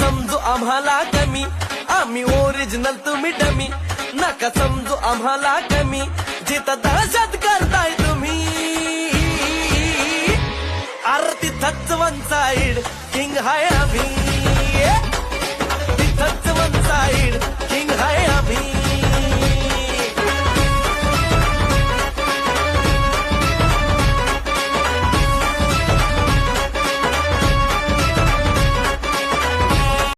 समजू आम्हाला कमी, आम्ही ओरिजिनल तुम्ही डमी. नका समजू आम्हाला कमी, जिथं दहशत करताय तुम्ही. आरती थच वन साइड किंग हाय आम्ही.